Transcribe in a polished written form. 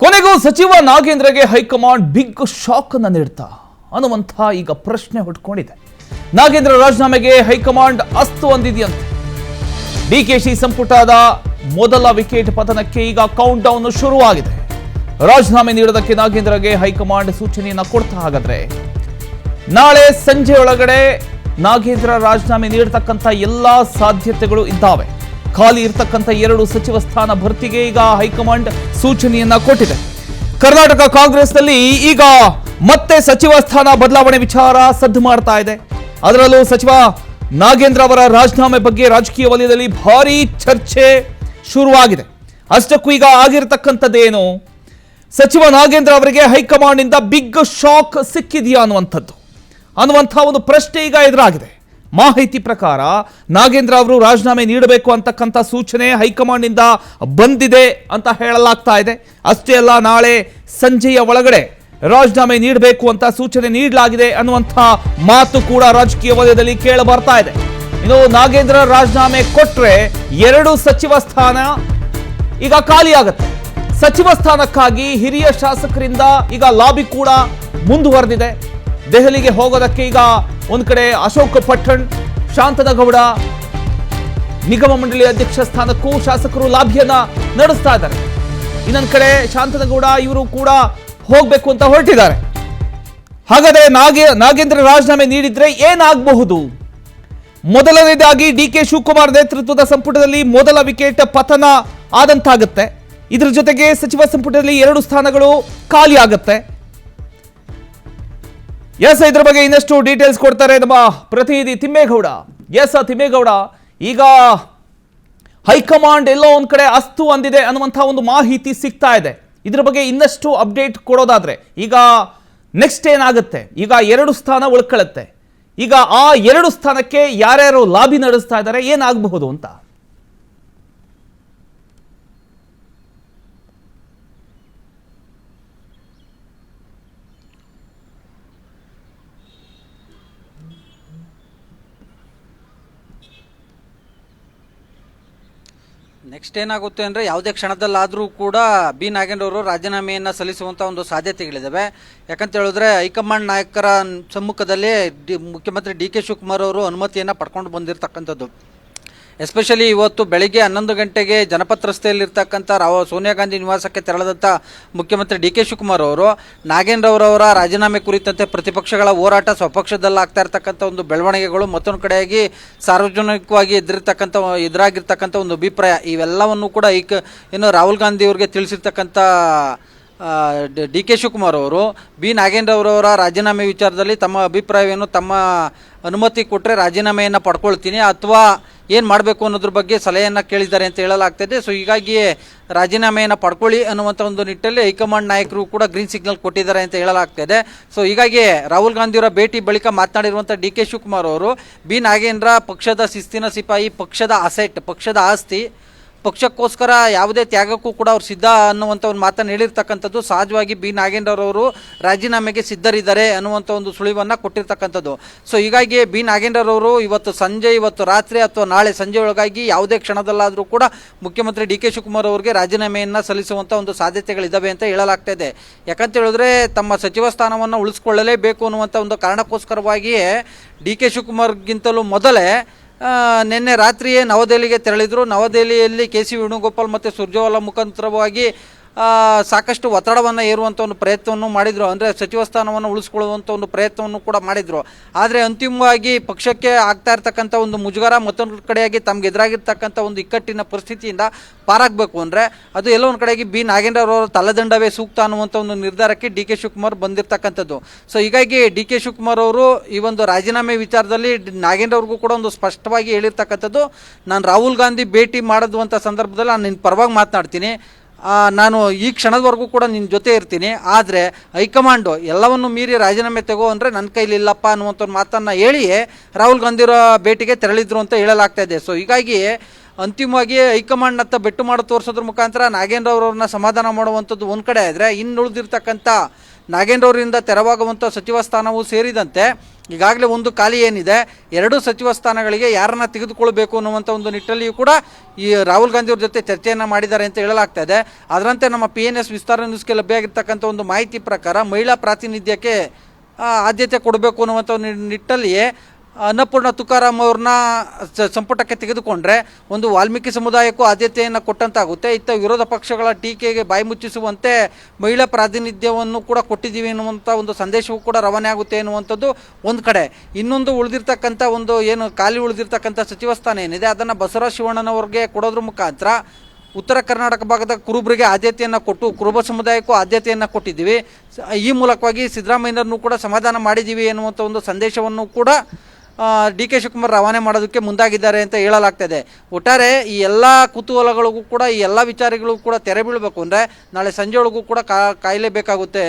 ಕೊನೆಗೂ ಸಚಿವ ನಾಗೇಂದ್ರಗೆ high command big shock ಅನ್ನು ನೀಡ್ತಾ ಅನ್ನುವಂಥ ಈಗ ಪ್ರಶ್ನೆ ಹುಟ್ಟುಕೊಂಡಿದೆ. ನಾಗೇಂದ್ರ ರಾಜೀನಾಮೆಗೆ ಹೈಕಮಾಂಡ್ ಅಸ್ತು ಅಂದಿದೆಯಂತೆ. ಡಿಕೆಶಿ ಸಂಪುಟದ ಮೊದಲ ವಿಕೆಟ್ ಪತನಕ್ಕೆ ಈಗ ಕೌಂಟ್ ಡೌನ್ ಶುರುವಾಗಿದೆ. ರಾಜೀನಾಮೆ ನೀಡೋದಕ್ಕೆ ನಾಗೇಂದ್ರಗೆ ಹೈಕಮಾಂಡ್ ಸೂಚನೆಯನ್ನ ಕೊಡ್ತಾ ಹಾಗಾದ್ರೆ ನಾಳೆ ಸಂಜೆ ಒಳಗಡೆ ನಾಗೇಂದ್ರ ರಾಜೀನಾಮೆ ನೀಡತಕ್ಕಂಥ ಎಲ್ಲಾ ಸಾಧ್ಯತೆಗಳು ಇದ್ದಾವೆ. ಖಾಲಿ ಇರತಕ್ಕಂಥ 2 ಸಚಿವ ಸ್ಥಾನ ಭರ್ತಿಗೆ ಈಗ ಹೈಕಮಾಂಡ್ ಸೂಚನೆಯನ್ನ ಕೊಟ್ಟಿದೆ. ಕರ್ನಾಟಕ ಕಾಂಗ್ರೆಸ್ನಲ್ಲಿ ಈಗ ಮತ್ತೆ ಸಚಿವ ಸ್ಥಾನ ಬದಲಾವಣೆ ವಿಚಾರ ಸದ್ದು ಮಾಡ್ತಾ ಇದೆ. ಅದರಲ್ಲೂ ಸಚಿವ ನಾಗೇಂದ್ರ ಅವರ ರಾಜೀನಾಮೆ ಬಗ್ಗೆ ರಾಜಕೀಯ ವಲಯದಲ್ಲಿ ಭಾರೀ ಚರ್ಚೆ ಶುರುವಾಗಿದೆ. ಅಷ್ಟಕ್ಕೂ ಈಗ ಆಗಿರತಕ್ಕಂಥದ್ದೇನು, ಸಚಿವ ನಾಗೇಂದ್ರ ಅವರಿಗೆ ಹೈಕಮಾಂಡ್ ಇಂದ ಬಿಗ್ ಶಾಕ್ ಸಿಕ್ಕಿದೆಯಾ ಅನ್ನುವಂಥ ಒಂದು ಪ್ರಶ್ನೆ ಈಗ ಎದುರಾಗಿದೆ. ಮಾಹಿತಿ ಪ್ರಕಾರ ನಾಗೇಂದ್ರ ಅವರು ರಾಜೀನಾಮೆ ನೀಡಬೇಕು ಅಂತಕ್ಕಂಥ ಸೂಚನೆ ಹೈಕಮಾಂಡ್ ಇಂದ ಬಂದಿದೆ ಅಂತ ಹೇಳಲಾಗ್ತಾ ಇದೆ. ಅಷ್ಟೇ ಅಲ್ಲ, ನಾಳೆ ಸಂಜೆಯ ಒಳಗಡೆ ರಾಜೀನಾಮೆ ನೀಡಬೇಕು ಅಂತ ಸೂಚನೆ ನೀಡಲಾಗಿದೆ ಅನ್ನುವಂಥ ಮಾತು ಕೂಡ ರಾಜಕೀಯ ವಲಯದಲ್ಲಿ ಕೇಳಿ ಬರ್ತಾ ಇದೆ. ಇನ್ನು ನಾಗೇಂದ್ರ ರಾಜೀನಾಮೆ ಕೊಟ್ರೆ 2 ಸಚಿವ ಸ್ಥಾನ ಈಗ ಖಾಲಿಯಾಗುತ್ತೆ. ಸಚಿವ ಸ್ಥಾನಕ್ಕಾಗಿ ಹಿರಿಯ ಶಾಸಕರಿಂದ ಈಗ ಲಾಬಿ ಕೂಡ ಮುಂದುವರೆದಿದೆ. ದೆಹಲಿಗೆ ಹೋಗೋದಕ್ಕೆ ಈಗ ಒಂದ್ ಕಡೆ ಅಶೋಕ್ ಪಟ್ಟಣ್, ಶಾಂತನಗೌಡ ನಿಗಮ ಮಂಡಳಿ ಅಧ್ಯಕ್ಷ ಸ್ಥಾನಕ್ಕೂ ಶಾಸಕರು ಲಾಬಿಯನ್ನ ನಡೆಸ್ತಾ ಇದ್ದಾರೆ. ಇನ್ನೊಂದ್ ಕಡೆ ಶಾಂತನಗೌಡ ಇವರು ಕೂಡ ಹೋಗ್ಬೇಕು ಅಂತ ಹೊರಟಿದ್ದಾರೆ. ಹಾಗಾದ್ರೆ ನಾಗೇಂದ್ರ ರಾಜೀನಾಮೆ ನೀಡಿದ್ರೆ ಏನಾಗಬಹುದು? ಮೊದಲನೇದಾಗಿ ಡಿ.ಕೆ. ಶಿವಕುಮಾರ್ ನೇತೃತ್ವದ ಸಂಪುಟದಲ್ಲಿ ಮೊದಲ ವಿಕೆಟ್ ಪತನ ಆದಂತಾಗುತ್ತೆ. ಇದರ ಜೊತೆಗೆ ಸಚಿವ ಸಂಪುಟದಲ್ಲಿ 2 ಸ್ಥಾನಗಳು ಖಾಲಿ ಆಗುತ್ತೆ. ಇದರ ಬಗ್ಗೆ ಇನ್ನಷ್ಟು ಡೀಟೇಲ್ಸ್ ಕೊಡ್ತಾರೆ ನಮ್ಮ ಪ್ರತಿನಿಧಿ ತಿಮ್ಮೇಗೌಡ. ತಿಮ್ಮೇಗೌಡ, ಈಗ ಹೈಕಮಾಂಡ್ ಎಲ್ಲೋ ಒಂದ್ ಕಡೆ ಅಸ್ತು ಅಂದಿದೆ ಅನ್ನುವಂಥ ಒಂದು ಮಾಹಿತಿ ಸಿಗ್ತಾ ಇದೆ. ಇದ್ರ ಬಗ್ಗೆ ಇನ್ನಷ್ಟು ಅಪ್ಡೇಟ್ ಕೊಡೋದಾದ್ರೆ ಈಗ ನೆಕ್ಸ್ಟ್ ಏನಾಗುತ್ತೆ? ಈಗ 2 ಸ್ಥಾನ ಉಳ್ಕೊಳ್ಳುತ್ತೆ. ಈಗ ಆ 2 ಸ್ಥಾನಕ್ಕೆ ಯಾರ್ಯಾರು ಲಾಬಿ ನಡೆಸ್ತಾ ಇದ್ದಾರೆ, ಏನಾಗಬಹುದು ಅಂತ? ನೆಕ್ಸ್ಟ್ ಏನಾಗುತ್ತೆ ಅಂದರೆ ಯಾವುದೇ ಕ್ಷಣದಲ್ಲಾದರೂ ಕೂಡ ಬಿ ನಾಗೇಂದ್ರ ಅವರು ರಾಜೀನಾಮೆಯನ್ನು ಸಲ್ಲಿಸುವಂಥ ಒಂದು ಸಾಧ್ಯತೆಗಳಿದ್ದಾವೆ. ಯಾಕಂತ ಹೇಳಿದ್ರೆ ಹೈಕಮಾಂಡ್ ನಾಯಕರ ಸಮ್ಮುಖದಲ್ಲಿ ಮುಖ್ಯಮಂತ್ರಿ ಡಿ.ಕೆ. ಶಿವಕುಮಾರ್ ಅವರು ಅನುಮತಿಯನ್ನು ಪಡ್ಕೊಂಡು ಬಂದಿರತಕ್ಕಂಥದ್ದು. ಎಸ್ಪೆಷಲಿ ಇವತ್ತು ಬೆಳಿಗ್ಗೆ 11 ಗಂಟೆಗೆ ಜನಪತ್ ರಸ್ತೆಯಲ್ಲಿರ್ತಕ್ಕಂಥ ಸೋನಿಯಾ ಗಾಂಧಿ ನಿವಾಸಕ್ಕೆ ತೆರಳಿದಂಥ ಮುಖ್ಯಮಂತ್ರಿ ಡಿ.ಕೆ. ಶಿವಕುಮಾರ್ ಅವರು ನಾಗೇಂದ್ರ ಅವರವರ ರಾಜೀನಾಮೆ ಕುರಿತಂತೆ ಪ್ರತಿಪಕ್ಷಗಳ ಹೋರಾಟ, ಸ್ವಪಕ್ಷದಲ್ಲಿ ಆಗ್ತಾ ಇರ್ತಕ್ಕಂಥ ಒಂದು ಬೆಳವಣಿಗೆಗಳು, ಮತ್ತೊಂದು ಕಡೆಯಾಗಿ ಸಾರ್ವಜನಿಕವಾಗಿ ಎದುರಾಗಿರ್ತಕ್ಕಂಥ ಒಂದು ಅಭಿಪ್ರಾಯ, ಇವೆಲ್ಲವನ್ನು ಕೂಡ ಏನು ರಾಹುಲ್ ಗಾಂಧಿ ಅವರಿಗೆ ತಿಳಿಸಿರ್ತಕ್ಕಂಥ ಡಿ.ಕೆ. ಶಿವಕುಮಾರ್ ಅವರು ಬಿ ನಾಗೇಂದ್ರ ಅವರವರ ರಾಜೀನಾಮೆ ವಿಚಾರದಲ್ಲಿ ತಮ್ಮ ಅಭಿಪ್ರಾಯವೇನು, ತಮ್ಮ ಅನುಮತಿ ಕೊಟ್ಟರೆ ರಾಜೀನಾಮೆಯನ್ನು ಪಡ್ಕೊಳ್ತೀನಿ ಅಥವಾ ಏನು ಮಾಡಬೇಕು ಅನ್ನೋದ್ರ ಬಗ್ಗೆ ಸಲಹೆಯನ್ನು ಕೇಳಿದ್ದಾರೆ ಅಂತ ಹೇಳಲಾಗ್ತದೆ. ಸೊ ಹೀಗಾಗಿಯೇ ರಾಜೀನಾಮೆಯನ್ನು ಪಡ್ಕೊಳ್ಳಿ ಅನ್ನುವಂಥ ಒಂದು ನಿಟ್ಟಲ್ಲಿ ಹೈಕಮಾಂಡ್ ನಾಯಕರು ಕೂಡ ಗ್ರೀನ್ ಸಿಗ್ನಲ್ ಕೊಟ್ಟಿದ್ದಾರೆ ಅಂತ ಹೇಳಲಾಗ್ತದೆ. ಸೊ ಹೀಗಾಗಿ ರಾಹುಲ್ ಗಾಂಧಿಯವರ ಭೇಟಿ ಬಳಿಕ ಮಾತನಾಡಿರುವಂಥ ಡಿ.ಕೆ. ಶಿವಕುಮಾರ್ ಅವರು ಬಿ ನಾಗೇಂದ್ರ ಪಕ್ಷದ ಶಿಸ್ತಿನ ಸಿಪಾಯಿ, ಪಕ್ಷದ ಅಸೆಟ್, ಪಕ್ಷದ ಆಸ್ತಿ, ಪಕ್ಷಕ್ಕೋಸ್ಕರ ಯಾವುದೇ ತ್ಯಾಗಕ್ಕೂ ಕೂಡ ಅವ್ರು ಸಿದ್ಧ ಅನ್ನುವಂಥ ಒಂದು ಮಾತನ್ನು ಹೇಳಿರ್ತಕ್ಕಂಥದ್ದು. ಸಹಜವಾಗಿ ಬಿ ನಾಗೇಂದ್ರ ಅವರು ರಾಜೀನಾಮೆಗೆ ಸಿದ್ಧರಿದ್ದಾರೆ ಅನ್ನುವಂಥ ಒಂದು ಸುಳಿವನ್ನು ಕೊಟ್ಟಿರ್ತಕ್ಕಂಥದ್ದು. ಸೊ ಹೀಗಾಗಿ ಬಿ ನಾಗೇಂದ್ರ ಅವರು ಇವತ್ತು ರಾತ್ರಿ ಅಥವಾ ನಾಳೆ ಸಂಜೆ ಒಳಗಾಗಿ ಯಾವುದೇ ಕ್ಷಣದಲ್ಲಾದರೂ ಕೂಡ ಮುಖ್ಯಮಂತ್ರಿ ಡಿ.ಕೆ. ಶಿವಕುಮಾರ್ ಅವರಿಗೆ ರಾಜೀನಾಮೆಯನ್ನು ಸಲ್ಲಿಸುವಂಥ ಒಂದು ಸಾಧ್ಯತೆಗಳಿದ್ದಾವೆ ಅಂತ ಹೇಳಲಾಗ್ತಾ ಇದೆ. ಯಾಕಂತ ಹೇಳಿದ್ರೆ ತಮ್ಮ ಸಚಿವ ಸ್ಥಾನವನ್ನು ಉಳಿಸ್ಕೊಳ್ಳಲೇಬೇಕು ಅನ್ನುವಂಥ ಒಂದು ಕಾರಣಕ್ಕೋಸ್ಕರವಾಗಿಯೇ ಡಿ.ಕೆ. ಶಿವಕುಮಾರ್ಗಿಂತಲೂ ಮೊದಲೇ ನಿನ್ನೆ ರಾತ್ರಿಯೇ ನವದೆಹಲಿಗೆ ತೆರಳಿದರು. ನವದೆಹಲಿಯಲ್ಲಿ ಕೆ.ಸಿ. ವೇಣುಗೋಪಾಲ್ ಮತ್ತು ಸುರ್ಜೇವಾಲಾ ಮುಖಾಂತರವಾಗಿ ಸಾಕಷ್ಟು ಒತ್ತಡವನ್ನು ಏರುವಂಥ ಒಂದು ಪ್ರಯತ್ನವನ್ನು ಮಾಡಿದರು. ಅಂದರೆ ಸಚಿವ ಸ್ಥಾನವನ್ನು ಉಳಿಸ್ಕೊಳ್ಳುವಂಥ ಒಂದು ಪ್ರಯತ್ನವನ್ನು ಕೂಡ ಮಾಡಿದರು. ಆದರೆ ಅಂತಿಮವಾಗಿ ಪಕ್ಷಕ್ಕೆ ಆಗ್ತಾ ಇರ್ತಕ್ಕಂಥ ಒಂದು ಮುಜುಗರ, ಮತ್ತೊಂದು ಕಡೆಯಾಗಿ ತಮ್ಗೆ ಎದುರಾಗಿರ್ತಕ್ಕಂಥ ಒಂದು ಇಕ್ಕಟ್ಟಿನ ಪರಿಸ್ಥಿತಿಯಿಂದ ಪಾರಾಗಬೇಕು ಅಂದರೆ ಅದು ಎಲ್ಲೋ ಒಂದು ಕಡೆಯಾಗಿ ಬಿ ನಾಗೇಂದ್ರ ಅವರ ತಲೆದಂಡವೇ ಸೂಕ್ತ ಅನ್ನುವಂಥ ಒಂದು ನಿರ್ಧಾರಕ್ಕೆ ಡಿ.ಕೆ. ಶಿವಕುಮಾರ್ ಬಂದಿರತಕ್ಕಂಥದ್ದು. ಸೊ ಹೀಗಾಗಿ ಡಿ.ಕೆ. ಶಿವಕುಮಾರ್ ಅವರು ಈ ಒಂದು ರಾಜೀನಾಮೆ ವಿಚಾರದಲ್ಲಿ ನಾಗೇಂದ್ರ ಅವ್ರಿಗೂ ಕೂಡ ಒಂದು ಸ್ಪಷ್ಟವಾಗಿ ಹೇಳಿರ್ತಕ್ಕಂಥದ್ದು, ನಾನು ರಾಹುಲ್ ಗಾಂಧಿ ಭೇಟಿ ಮಾಡಿದುವಂಥ ಸಂದರ್ಭದಲ್ಲಿ ನಾನು ನಿನ್ನ ಪರವಾಗಿ ಮಾತನಾಡ್ತೀನಿ, ನಾನು ಈ ಕ್ಷಣದವರೆಗೂ ಕೂಡ ನಿನ್ನ ಜೊತೆ ಇರ್ತೀನಿ, ಆದರೆ ಹೈಕಮಾಂಡು ಎಲ್ಲವನ್ನು ಮೀರಿ ರಾಜೀನಾಮೆ ತಗೋ ಅಂದರೆ ನನ್ನ ಕೈಲಿ ಇಲ್ಲಪ್ಪ ಅನ್ನುವಂಥ ಮಾತನ್ನು ಹೇಳಿಯೇ ರಾಹುಲ್ ಗಾಂಧಿಯವರ ಭೇಟಿಗೆ ತೆರಳಿದ್ರು ಅಂತ ಹೇಳಲಾಗ್ತಾ ಇದೆ. ಸೊ ಹೀಗಾಗಿ ಅಂತಿಮವಾಗಿ ಹೈಕಮಾಂಡ್ನತ್ತ ಬೆಟ್ಟು ಮಾಡಿ ತೋರಿಸೋದ್ರ ಮುಖಾಂತರ ನಾಗೇಂದ್ರ ಅವರನ್ನ ಸಮಾಧಾನ ಮಾಡುವಂಥದ್ದು ಒಂದು ಕಡೆ ಆದರೆ ಇನ್ನುಳಿದಿರ್ತಕ್ಕಂಥ ನಾಗೇಂದ್ರ ಅವರಿಂದ ತೆರವಾಗುವಂಥ ಸಚಿವ ಸ್ಥಾನವೂ ಸೇರಿದಂತೆ ಈಗಾಗಲೇ ಒಂದು ಖಾಲಿ ಏನಿದೆ 2 ಸಚಿವ ಸ್ಥಾನಗಳಿಗೆ ಯಾರನ್ನ ತೆಗೆದುಕೊಳ್ಬೇಕು ಅನ್ನುವಂಥ ಒಂದು ನಿಟ್ಟಲ್ಲಿಯೂ ಕೂಡ ಈ ರಾಹುಲ್ ಗಾಂಧಿ ಅವ್ರ ಜೊತೆ ಚರ್ಚೆಯನ್ನು ಮಾಡಿದ್ದಾರೆ ಅಂತ ಹೇಳಲಾಗ್ತಾ ಇದೆ. ಅದರಂತೆ ನಮ್ಮ PNS ವಿಸ್ತಾರ ನ್ಯೂಸ್ಗೆ ಲಭ್ಯ ಆಗಿರ್ತಕ್ಕಂಥ ಒಂದು ಮಾಹಿತಿ ಪ್ರಕಾರ ಮಹಿಳಾ ಪ್ರಾತಿನಿಧ್ಯಕ್ಕೆ ಆದ್ಯತೆ ಕೊಡಬೇಕು ಅನ್ನುವಂಥ ನಿಟ್ಟಲ್ಲಿಯೇ ಅನ್ನಪೂರ್ಣ ತುಕಾರಾಮ್ ಅವ್ರನ್ನ ಸಂಪುಟಕ್ಕೆ ತೆಗೆದುಕೊಂಡ್ರೆ ಒಂದು ವಾಲ್ಮೀಕಿ ಸಮುದಾಯಕ್ಕೂ ಆದ್ಯತೆಯನ್ನು ಕೊಟ್ಟಂತಾಗುತ್ತೆ. ಇತ್ತ ವಿರೋಧ ಪಕ್ಷಗಳ ಟೀಕೆಗೆ ಬಾಯಿ ಮುಚ್ಚಿಸುವಂತೆ ಮಹಿಳಾ ಪ್ರಾತಿನಿಧ್ಯವನ್ನು ಕೂಡ ಕೊಟ್ಟಿದ್ದೀವಿ ಎನ್ನುವಂಥ ಒಂದು ಸಂದೇಶವೂ ಕೂಡ ರವಾನೆ ಆಗುತ್ತೆ ಎನ್ನುವಂಥದ್ದು ಒಂದು ಕಡೆ. ಇನ್ನೊಂದು ಉಳಿದಿರ್ತಕ್ಕಂಥ ಒಂದು ಏನು ಖಾಲಿ ಉಳಿದಿರ್ತಕ್ಕಂಥ ಸಚಿವ ಸ್ಥಾನ ಏನಿದೆ ಅದನ್ನು ಬಸವರಾಜ ಶಿವಣ್ಣನವ್ರಿಗೆ ಕೊಡೋದ್ರ ಮುಖಾಂತರ ಉತ್ತರ ಕರ್ನಾಟಕ ಭಾಗದ ಕುರುಬರಿಗೆ ಆದ್ಯತೆಯನ್ನು ಕೊಟ್ಟು ಕುರುಬ ಸಮುದಾಯಕ್ಕೂ ಆದ್ಯತೆಯನ್ನು ಕೊಟ್ಟಿದ್ದೀವಿ, ಈ ಮೂಲಕವಾಗಿ ಸಿದ್ದರಾಮಯ್ಯನವ್ರನ್ನೂ ಕೂಡ ಸಮಾಧಾನ ಮಾಡಿದ್ದೀವಿ ಎನ್ನುವಂಥ ಒಂದು ಸಂದೇಶವನ್ನು ಕೂಡ DK ಶಿವಕುಮಾರ್ ರವಾನೆ ಮಾಡೋದಕ್ಕೆ ಮುಂದಾಗಿದ್ದಾರೆ ಅಂತ ಹೇಳಲಾಗ್ತದೆ. ಒಟ್ಟಾರೆ ಈ ಎಲ್ಲ ಕುತೂಹಲಗಳಿಗೂ ಕೂಡ ಈ ಎಲ್ಲ ವಿಚಾರಗಳಿಗೂ ಕೂಡ ತೆರೆ ಬೀಳಬೇಕು ಅಂದರೆ ನಾಳೆ ಸಂಜೆಯೊಳಗೂ ಕೂಡ ಕಾಯಲೇಬೇಕಾಗುತ್ತೆ.